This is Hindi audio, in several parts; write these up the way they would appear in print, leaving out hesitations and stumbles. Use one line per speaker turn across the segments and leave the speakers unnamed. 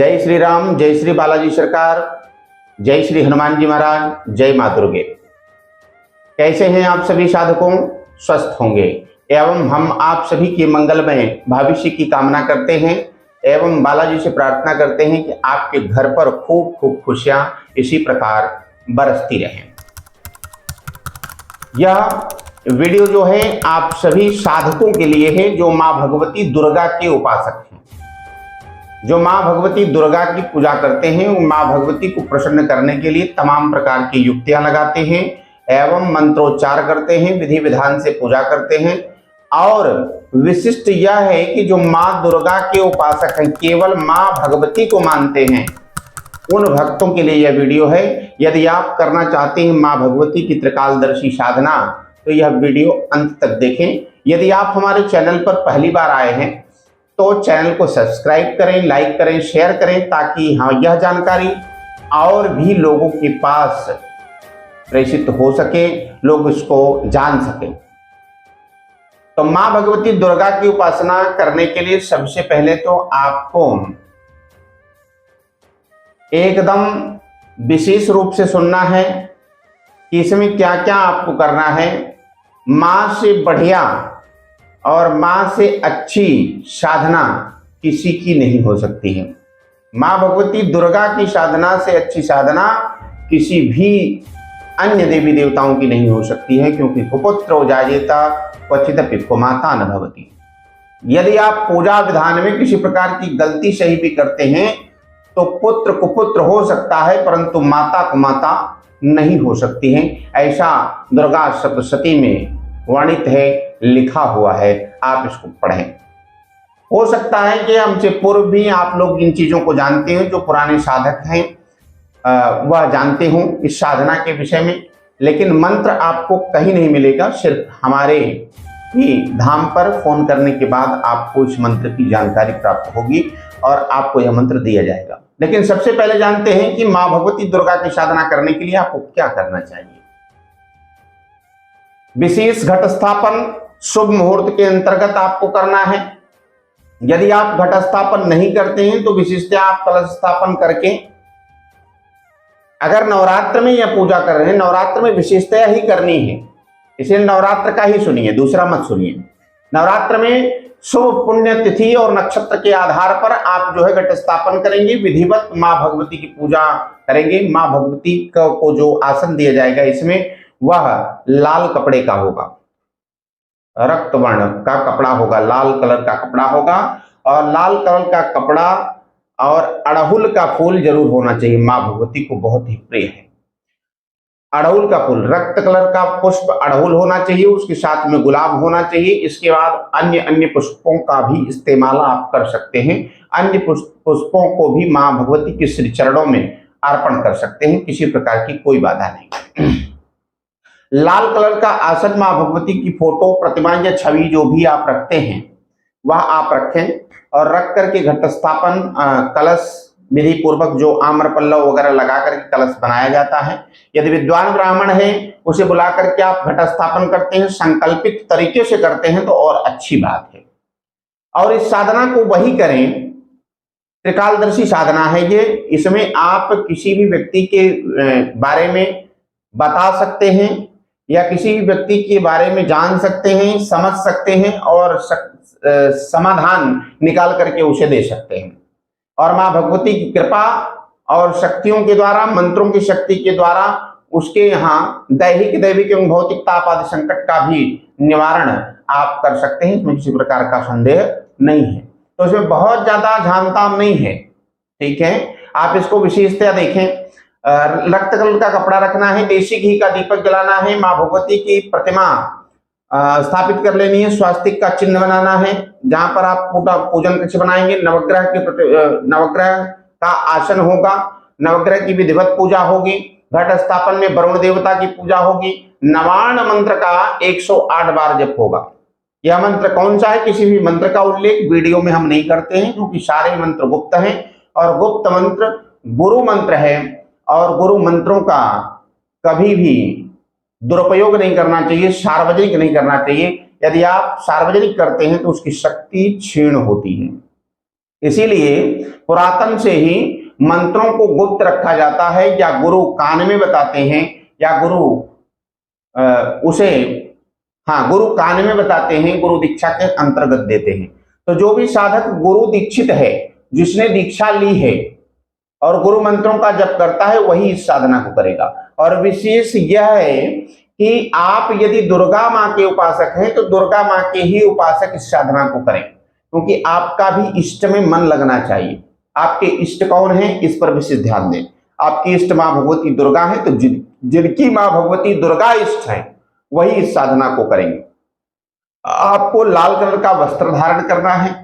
जय श्री राम, जय श्री बालाजी सरकार, जय श्री हनुमान जी महाराज, जय मां दुर्गे। कैसे हैं आप सभी साधकों? स्वस्थ होंगे एवं हम आप सभी के मंगलमय भविष्य की कामना करते हैं एवं बालाजी से प्रार्थना करते हैं कि आपके घर पर खूब खूब खुशियां इसी प्रकार बरसती रहें। यह वीडियो जो है आप सभी साधकों के लिए है जो मां भगवती दुर्गा के उपासक हैं, जो मां भगवती दुर्गा की पूजा करते हैं। वो मां भगवती को प्रसन्न करने के लिए तमाम प्रकार की युक्तियां लगाते हैं एवं मंत्रोच्चार करते हैं, विधि विधान से पूजा करते हैं। और विशिष्ट यह है कि जो मां दुर्गा के उपासक हैं, केवल मां भगवती को मानते हैं, उन भक्तों के लिए यह वीडियो है। यदि आप करना चाहते हैं मां भगवती की त्रिकालदर्शी साधना तो यह वीडियो अंत तक देखें। यदि आप हमारे चैनल पर पहली बार आए हैं तो चैनल को सब्सक्राइब करें, लाइक करें, शेयर करें ताकि यह जानकारी और भी लोगों के पास प्रेषित हो सके, लोग इसको जान सकें। तो मां भगवती दुर्गा की उपासना करने के लिए सबसे पहले तो आपको एकदम विशेष रूप से सुनना है कि इसमें क्या क्या आपको करना है। मां से बढ़िया और मां से अच्छी साधना किसी की नहीं हो सकती है। मां भगवती दुर्गा की साधना से अच्छी साधना किसी भी अन्य देवी देवताओं की नहीं हो सकती है, क्योंकि कुपुत्रो जायेता क्वचिदपि कुमाता न भवति। यदि आप पूजा विधान में किसी प्रकार की गलती सही भी करते हैं तो पुत्र कुपुत्र हो सकता है, परंतु माता कुमाता नहीं हो सकती है। ऐसा दुर्गा सप्तशती में वर्णित है, लिखा हुआ है, आप इसको पढ़ें। हो सकता है कि हमसे पूर्व भी आप लोग इन चीजों को जानते हैं, जो पुराने साधक हैं वह जानते हों इस साधना के विषय में, लेकिन मंत्र आपको कहीं नहीं मिलेगा। सिर्फ हमारे ही धाम पर फोन करने के बाद आपको इस मंत्र की जानकारी प्राप्त होगी और आपको यह मंत्र दिया जाएगा। लेकिन सबसे पहले जानते हैं कि मां भगवती दुर्गा की साधना करने के लिए आपको क्या करना चाहिए। विशेष घट स्थापन शुभ मुहूर्त के अंतर्गत आपको करना है। यदि आप घट स्थापन नहीं करते हैं तो विशेषतः आप कलश स्थापन करके, अगर नवरात्र में यह पूजा कर रहे हैं, नवरात्र में विशेषतः ही करनी है, इसलिए नवरात्र का ही सुनिए, दूसरा मत सुनिए। नवरात्र में शुभ पुण्य तिथि और नक्षत्र के आधार पर आप जो है घट स्थापन करेंगे, विधिवत मां भगवती की पूजा करेंगे। मां भगवती को जो आसन दिया जाएगा इसमें वह लाल कपड़े का होगा, रक्त वर्ण का कपड़ा होगा, लाल कलर का कपड़ा होगा। और लाल कलर का कपड़ा और अड़हुल का फूल जरूर होना चाहिए, मां भगवती को बहुत ही प्रिय है अड़हुल का फूल। रक्त कलर का पुष्प अड़हुल होना चाहिए, उसके साथ में गुलाब होना चाहिए। इसके बाद अन्य पुष्पों का भी इस्तेमाल आप कर सकते हैं। अन्य पुष्पों को भी मां भगवती के श्री चरणों में अर्पण कर सकते हैं, किसी प्रकार की कोई बाधा नहीं। लाल कलर का आसन मां भगवती की फोटो, प्रतिमा या छवि जो भी आप रखते हैं वह आप रखें और रख करके घट स्थापन कलश विधि पूर्वक जो आम्र पल्लव वगैरह लगा करके कलश बनाया जाता है। यदि विद्वान ब्राह्मण है उसे बुला करके आप घट स्थापन करते हैं, संकल्पित तरीके से करते हैं तो और अच्छी बात है। और इस साधना को वही करें, त्रिकालदर्शी साधना है ये। इसमें आप किसी भी व्यक्ति के बारे में बता सकते हैं या किसी भी व्यक्ति के बारे में जान सकते हैं, समझ सकते हैं और समाधान निकाल करके उसे दे सकते हैं। और मां भगवती की कृपा और शक्तियों के द्वारा, मंत्रों की शक्ति के द्वारा उसके यहाँ दैहिक दैविक एवं भौतिक ताप आदि संकट का भी निवारण आप कर सकते हैं, इसमें किसी प्रकार का संदेह नहीं है। तो इसमें बहुत ज्यादा झामताम नहीं है, ठीक है। आप इसको विशेषतः देखें। रक्त कलर का कपड़ा रखना है, देसी घी का दीपक जलाना है, मां भगवती की प्रतिमा स्थापित कर लेनी है, स्वास्तिक का चिन्ह बनाना है जहां पर आप पूजन कक्ष बनाएंगे। नवग्रह का आसन होगा, नवग्रह की विधिवत पूजा होगी। घट स्थापन में वरुण देवता की पूजा होगी। नवाण मंत्र का 108 बार जप होगा। यह मंत्र कौन सा है, किसी भी मंत्र का उल्लेख वीडियो में हम नहीं करते हैं, क्योंकि सारे मंत्र गुप्त हैं और गुप्त मंत्र गुरु मंत्र है और गुरु मंत्रों का कभी भी दुरुपयोग नहीं करना चाहिए, सार्वजनिक नहीं करना चाहिए। यदि आप सार्वजनिक करते हैं तो उसकी शक्ति क्षीण होती है। इसीलिए पुरातन से ही मंत्रों को गुप्त रखा जाता है, या गुरु कान में बताते हैं, या गुरु गुरु कान में बताते हैं, गुरु दीक्षा के अंतर्गत देते हैं। तो जो भी साधक गुरु दीक्षित है, जिसने दीक्षा ली है और गुरु मंत्रों का जप करता है, वही इस साधना को करेगा। और विशेष यह है कि आप यदि दुर्गा माँ के उपासक हैं तो दुर्गा माँ के ही उपासक इस साधना को करें, क्योंकि आपका भी इष्ट में मन लगना चाहिए। आपके इष्ट कौन है, इस पर विशेष ध्यान दें। आपकी इष्ट माँ भगवती दुर्गा है, तो जिनकी माँ भगवती दुर्गा इष्ट है वही इस साधना को करेंगे। आपको लाल कलर का वस्त्र धारण करना है।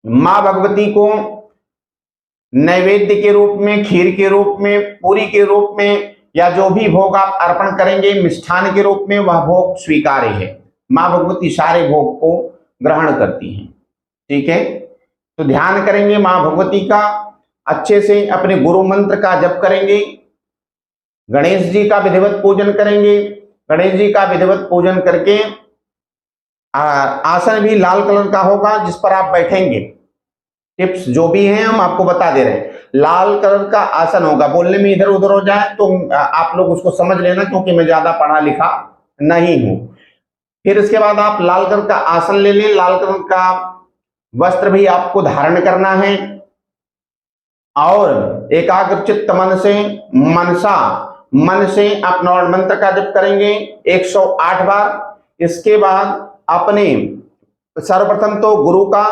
माँ भगवती को नैवेद्य के रूप में, खीर के रूप में, पूरी के रूप में, या जो भी भोग आप अर्पण करेंगे मिष्ठान के रूप में, वह भोग स्वीकार्य है। माँ भगवती सारे भोग को ग्रहण करती हैं। ठीक है, तो ध्यान करेंगे माँ भगवती का, अच्छे से अपने गुरु मंत्र का जप करेंगे, गणेश जी का विधिवत पूजन करेंगे। गणेश जी का विधिवत पूजन करके आसन भी लाल कलर का होगा जिस पर आप बैठेंगे। टिप्स जो भी हैं हम आपको बता दे रहे हैं। लाल कलर का आसन होगा, बोलने में इधर उधर हो जाए तो आप लोग उसको समझ लेना, क्योंकि मैं ज्यादा पढ़ा लिखा नहीं हूं। फिर इसके बाद आप लाल कलर का आसन ले लें, लाल कलर का वस्त्र भी आपको धारण करना है, और एकाग्रचित्त मन से आप नॉर्मल मंत्र का जप करेंगे 108 बार। इसके बाद अपने सर्वप्रथम तो गुरु का,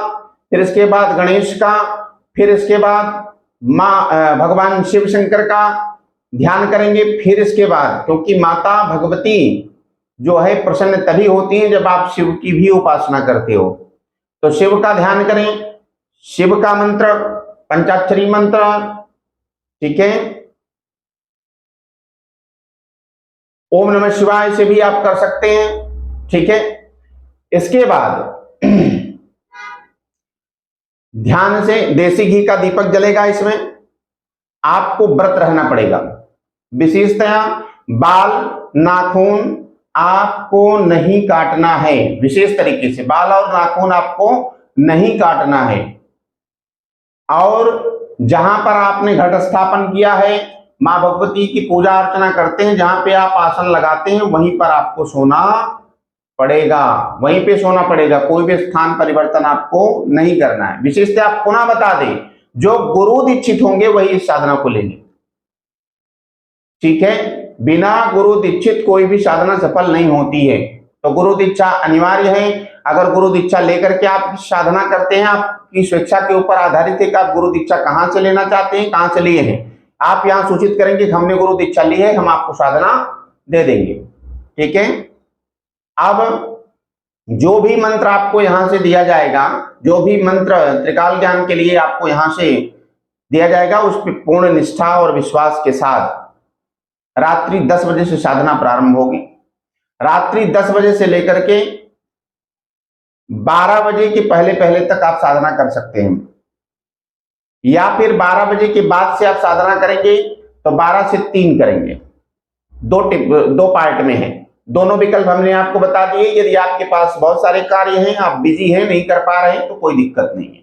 फिर इसके बाद गणेश का, फिर इसके बाद माँ भगवान शिव शंकर का ध्यान करेंगे। फिर इसके बाद, क्योंकि माता भगवती जो है प्रसन्न तभी होती है जब आप शिव की भी उपासना करते हो, तो शिव का ध्यान करें। शिव का मंत्र पंचाक्षरी मंत्र, ठीक है, ओम नमः शिवाय से भी आप कर सकते हैं। ठीक है, इसके बाद ध्यान से देसी घी का दीपक जलेगा। इसमें आपको व्रत रहना पड़ेगा। विशेषतया बाल नाखून आपको नहीं काटना है, विशेष तरीके से बाल और नाखून आपको नहीं काटना है। और जहां पर आपने घट स्थापन किया है, मां भगवती की पूजा अर्चना करते हैं, जहां पे आप आसन लगाते हैं वहीं पर आपको सोना पड़ेगा, वहीं पे सोना पड़ेगा। कोई भी स्थान परिवर्तन आपको नहीं करना है। विशेषतः आप पुनः बता दें, जो गुरु दीक्षित होंगे वही इस साधना को लेंगे। ठीक है, बिना गुरु दीक्षित कोई भी साधना सफल नहीं होती है, तो गुरु दीक्षा अनिवार्य है। अगर गुरु दीक्षा लेकर के आप साधना करते हैं, आपकी स्वेच्छा के ऊपर आधारित है कि आप गुरु दीक्षा कहां से लेना चाहते हैं, कहां से लिए हैं। आप यहां सूचित करेंगे कि हमने गुरु दीक्षा ली है, हम आपको साधना दे देंगे। ठीक है, अब जो भी मंत्र आपको यहां से दिया जाएगा, जो भी मंत्र त्रिकाल ज्ञान के लिए आपको यहां से दिया जाएगा, उस पर पूर्ण निष्ठा और विश्वास के साथ रात्रि 10 बजे से साधना प्रारंभ होगी। रात्रि 10 बजे से लेकर के 12 बजे के पहले पहले तक आप साधना कर सकते हैं, या फिर 12 बजे के बाद से आप साधना करेंगे तो 12 से 3 करेंगे। दो पार्ट में है, दोनों विकल्प हमने आपको बता दिए। यदि आपके पास बहुत सारे कार्य हैं, आप बिजी हैं, नहीं कर पा रहे हैं, तो कोई दिक्कत नहीं है।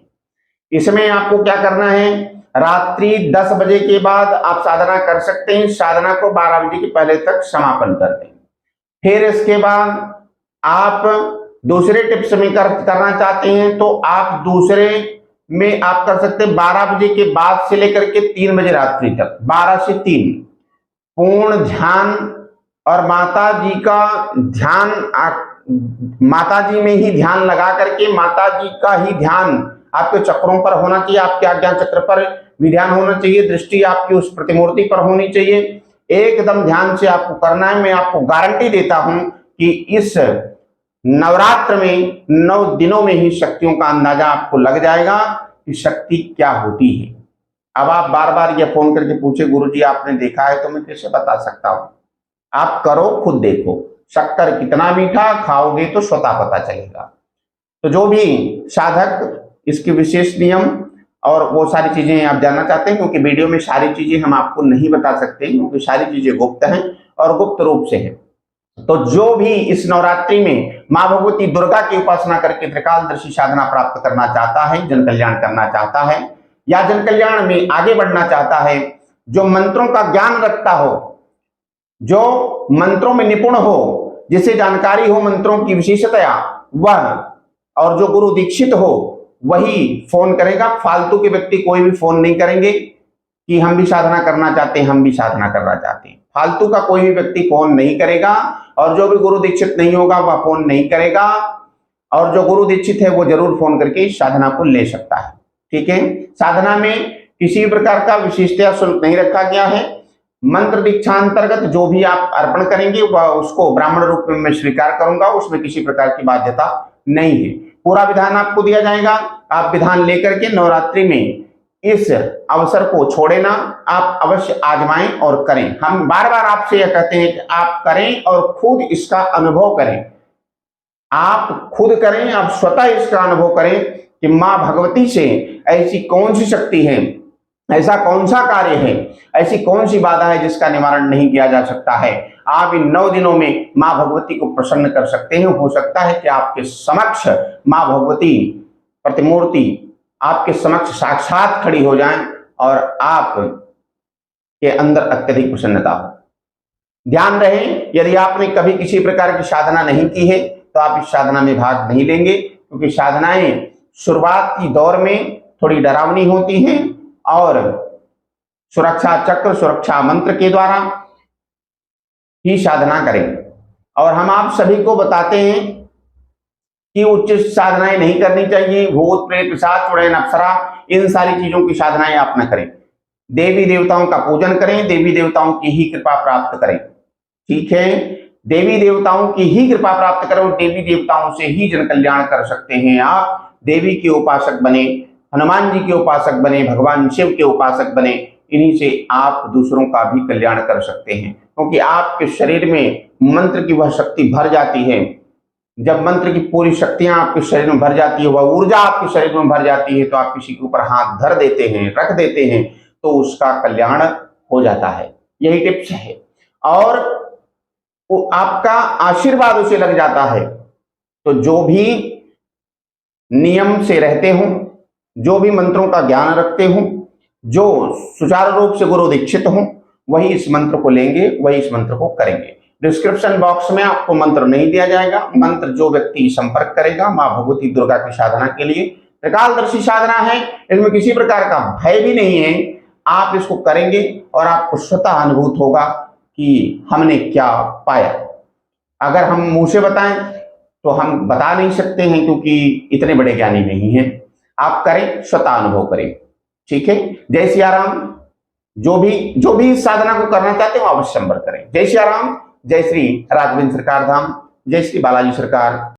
इसमें आपको क्या करना है, रात्रि 10 बजे के बाद आप साधना कर सकते हैं, साधना को 12 बजे के पहले तक समापन कर दें। फिर इसके बाद आप दूसरे टिप्स में करना चाहते हैं तो आप दूसरे में आप कर सकते हैं 12 बजे के बाद से लेकर के 3 बजे रात्रि तक, 12 से 3 पूर्ण ध्यान, और माता जी का ध्यान, माता जी में ही ध्यान लगा करके माता जी का ही ध्यान आपके चक्रों पर होना चाहिए, आपके आज्ञा चक्र पर भी ध्यान होना चाहिए, दृष्टि आपकी उस प्रतिमूर्ति पर होनी चाहिए। एकदम ध्यान से आपको करना है। मैं आपको गारंटी देता हूं कि इस नवरात्र में 9 दिनों में ही शक्तियों का अंदाजा आपको लग जाएगा कि शक्ति क्या होती है। अब आप बार बार ये फोन करके पूछे, गुरुजी आपने देखा है, तो मैं कैसे बता सकता हूं। आप करो, खुद देखो, शक्कर कितना मीठा, खाओगे तो स्वतः पता चलेगा। तो जो भी साधक इसके विशेष नियम और वो सारी चीजें आप जानना चाहते हैं, क्योंकि वीडियो में सारी चीजें हम आपको नहीं बता सकते, क्योंकि सारी चीजें गुप्त हैं और गुप्त रूप से हैं। तो जो भी इस नवरात्रि में मां भगवती दुर्गा की उपासना करके त्रिकालदर्शी साधना प्राप्त करना चाहता है, जन कल्याण करना चाहता है या जन कल्याण में आगे बढ़ना चाहता है, जो मंत्रों का ज्ञान रखता हो, जो मंत्रों में निपुण हो, जिसे जानकारी हो मंत्रों की विशेषतया, वह और जो गुरु दीक्षित हो वही फोन करेगा। फालतू के व्यक्ति कोई भी फोन नहीं करेंगे कि हम भी साधना करना चाहते हैं, हम भी साधना करना चाहते हैं। फालतू का कोई भी व्यक्ति फोन नहीं करेगा और जो भी गुरु दीक्षित नहीं होगा वह फोन नहीं करेगा, और जो गुरु दीक्षित है वो जरूर फोन करके साधना को ले सकता है। ठीक है, साधना में किसी प्रकार का विशेषतया शुल्क नहीं रखा गया है। मंत्र दीक्षांतर्गत जो भी आप अर्पण करेंगे वह उसको ब्राह्मण रूप में मैं स्वीकार करूंगा, उसमें किसी प्रकार की बाध्यता नहीं है। पूरा विधान आपको दिया जाएगा, आप विधान लेकर के नवरात्रि में इस अवसर को छोड़े ना, आप अवश्य आजमाएं और करें। हम बार बार आपसे यह कहते हैं कि आप करें और खुद इसका अनुभव करें। आप खुद करें, आप स्वतः इसका अनुभव करें कि मां भगवती से ऐसी कौन सी शक्ति है, ऐसा कौन सा कार्य है, ऐसी कौन सी बाधा है जिसका निवारण नहीं किया जा सकता है। आप इन 9 दिनों में मां भगवती को प्रसन्न कर सकते हैं। हो सकता है कि आपके समक्ष मां भगवती प्रतिमूर्ति आपके समक्ष साक्षात खड़ी हो जाएं और आप के अंदर अत्यधिक प्रसन्नता हो। ध्यान रहे, यदि आपने कभी किसी प्रकार की साधना नहीं की है तो आप इस साधना में भाग नहीं लेंगे, क्योंकि साधनाएं शुरुआत की दौर में थोड़ी डरावनी होती हैं और सुरक्षा चक्र, सुरक्षा मंत्र के द्वारा ही साधना करें। और हम आप सभी को बताते हैं कि उच्च साधनाएं नहीं करनी चाहिए। भूत प्रेत पिशाच चुड़ैल अप्सरा, इन सारी चीजों की साधनाएं आप न करें। देवी देवताओं का पूजन करें, देवी देवताओं की ही कृपा प्राप्त करें। ठीक है, देवी देवताओं की ही कृपा प्राप्त करें, देवी देवताओं से ही जन कल्याण कर सकते हैं। आप देवी के उपासक बने, हनुमान जी के उपासक बने, भगवान शिव के उपासक बने, इन्हीं से आप दूसरों का भी कल्याण कर सकते हैं, क्योंकि आपके शरीर में मंत्र की वह शक्ति भर जाती है। जब मंत्र की पूरी शक्तियां आपके शरीर में भर जाती है, वह ऊर्जा आपके शरीर में भर जाती है, तो आप किसी के ऊपर हाथ धर देते हैं, रख देते हैं, तो उसका कल्याण हो जाता है। यही टिप्स है, और आपका आशीर्वाद उसे लग जाता है। तो जो भी नियम से रहते हो, जो भी मंत्रों का ज्ञान रखते हो, जो सुचारू रूप से गुरु दीक्षित हो, वही इस मंत्र को लेंगे, वही इस मंत्र को करेंगे। डिस्क्रिप्शन बॉक्स में आपको मंत्र नहीं दिया जाएगा। मंत्र जो व्यक्ति संपर्क करेगा मां भगवती दुर्गा की साधना के लिए, त्रिकालदर्शी साधना है, इसमें किसी प्रकार का भय भी नहीं है। आप इसको करेंगे और आपको स्वतः अनुभूत होगा कि हमने क्या पाया। अगर हम मुंह से बताएं तो हम बता नहीं सकते हैं, क्योंकि इतने बड़े ज्ञानी नहीं हैं। आप करें, स्वतः अनुभव करें। ठीक है, जय सिया राम। जो भी इस साधना को करना चाहते हो अवश्य संपर्क करें। जय सिया राम, जय श्री राघवेंद्र सरकार धाम, जय श्री बालाजी सरकार।